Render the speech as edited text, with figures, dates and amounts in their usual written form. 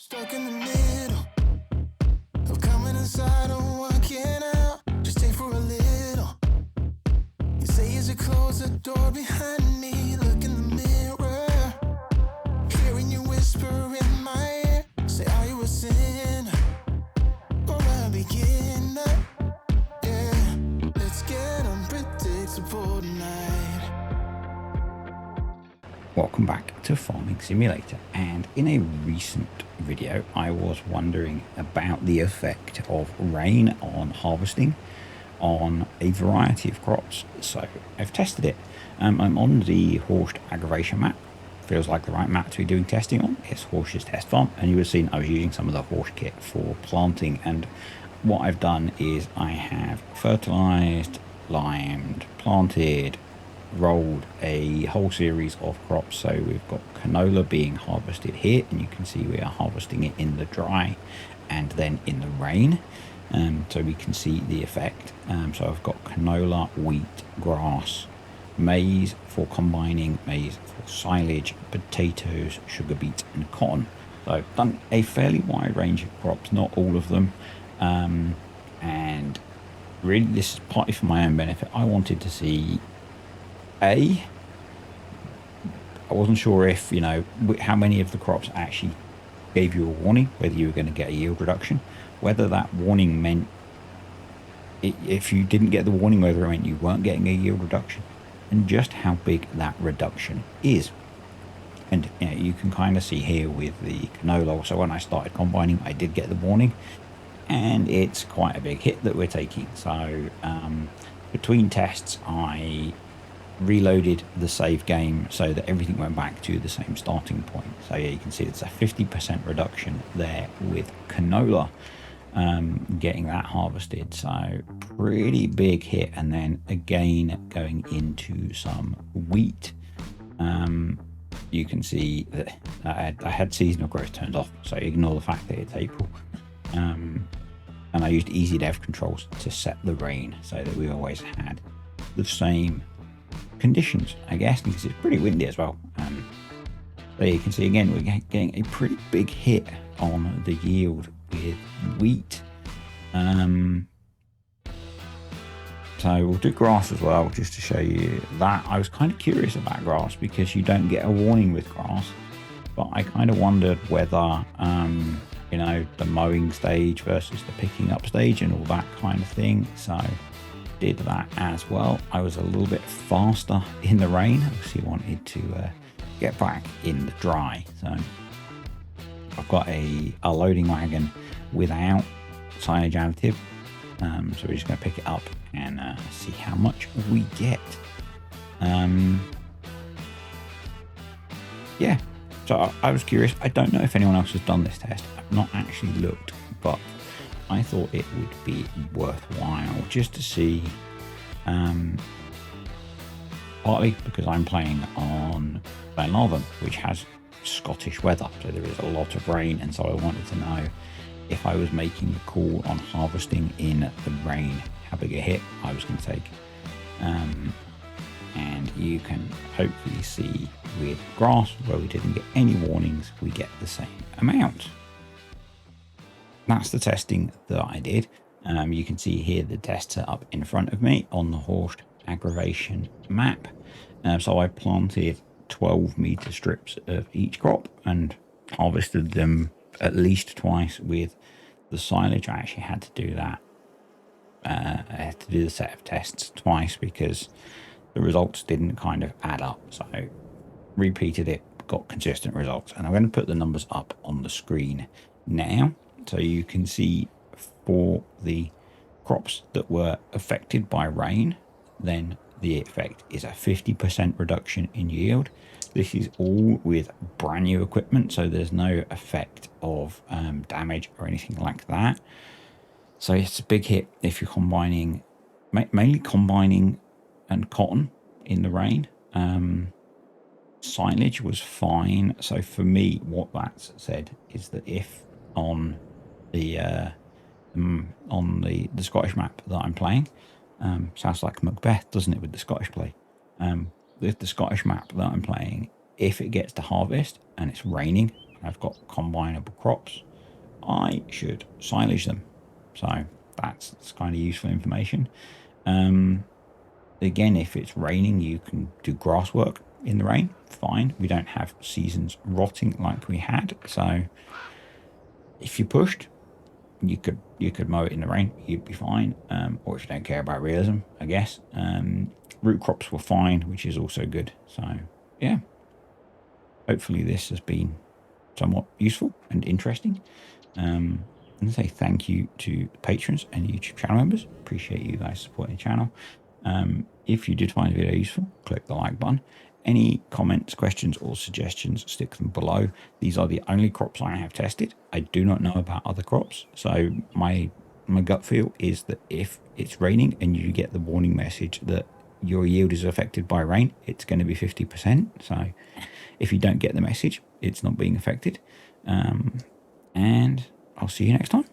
Stuck in the middle of coming inside and walking out. Just stay for a little. You say as you close the door behind me, look in the mirror, hearing you whisper in my ear. Say, are you a sinner or a beginner? Yeah, let's get unpredictable tonight. Welcome back to Farming Simulator, and in a recent video I was wondering about the effect of rain on harvesting on a variety of crops. So I've tested it. I'm on the Horst aggravation map. Feels like the right map to be doing testing on. It's Horst's test farm, and you would have seen I was using some of the Horst kit for planting, and what I've done is I have fertilized, limed, planted, rolled a whole series of crops. So we've got canola being harvested here, and you can see we are harvesting it in the dry and then in the rain, so we can see the effect. So I've got canola, wheat, grass, maize for combining, maize for silage, potatoes, sugar beet and cotton. So I've done a fairly wide range of crops, not all of them, and really this is partly for my own benefit. I wanted to see, I wasn't sure if, you know, how many of the crops actually gave you a warning, whether you were going to get a yield reduction, whether that warning meant, if you didn't get the warning, whether it meant you weren't getting a yield reduction, and just how big that reduction is. And you know, you can kind of see here with the canola. So when I started combining, I did get the warning, and it's quite a big hit that we're taking. So between tests, I reloaded the save game so that everything went back to the same starting point. So yeah, you can see it's a 50% reduction there with canola, getting that harvested. So pretty big hit. And then again going into some wheat, you can see that I had seasonal growth turned off, so ignore the fact that it's April, and I used easy dev controls to set the rain so that we always had the same conditions, I guess, because it's pretty windy as well. So you can see again we're getting a pretty big hit on the yield with wheat. So we'll do grass as well, just to show you that. I was kind of curious about grass because you don't get a warning with grass, but I kind of wondered whether you know, the mowing stage versus the picking up stage and all that kind of thing. So did that as well. I was a little bit faster in the rain. Obviously wanted to get back in the dry. So I've got a loading wagon without silage additive. So we're just going to pick it up and see how much we get. Yeah, so I was curious. I don't know if anyone else has done this test. I've not actually looked, but I thought it would be worthwhile just to see, partly because I'm playing on Glenarvan, which has Scottish weather, so there is a lot of rain, and so I wanted to know if I was making the call on harvesting in the rain, how big a hit I was going to take. And you can hopefully see with grass, where we didn't get any warnings, we get the same amount. That's the testing that I did. You can see here the tests are up in front of me on the Horst aggravation map. So I planted 12-meter strips of each crop and harvested them at least twice with the silage. I actually had to do that. I had to do the set of tests twice because the results didn't kind of add up. So I repeated it, got consistent results. And I'm going to put the numbers up on the screen now, so you can see for the crops that were affected by rain, then the effect is a 50% reduction in yield. This is all with brand new equipment, so there's no effect of damage or anything like that. So it's a big hit if you're combining, mainly combining and cotton in the rain. Silage was fine. So for me, what that said is that if on the Scottish map that I'm playing, sounds like Macbeth, doesn't it, with the Scottish play? With the Scottish map that I'm playing, if it gets to harvest and it's raining, have got combinable crops, I should silage them. So that's kind of useful information. Again, if it's raining, you can do grass work in the rain. Fine. We don't have seasons rotting like we had. So if you pushed, you could mow it in the rain. You'd be fine. Or if you don't care about realism, I guess. Root crops were fine, which is also good. So yeah, hopefully this has been somewhat useful and interesting. And say thank you to the patrons and YouTube channel members. Appreciate you guys supporting the channel. If you did find the video useful, click the like button. Any comments, questions, or suggestions, stick them below. These are the only crops I have tested. I do not know about other crops. So my gut feel is that if it's raining and you get the warning message that your yield is affected by rain, it's going to be 50%. So if you don't get the message, it's not being affected. And I'll see you next time.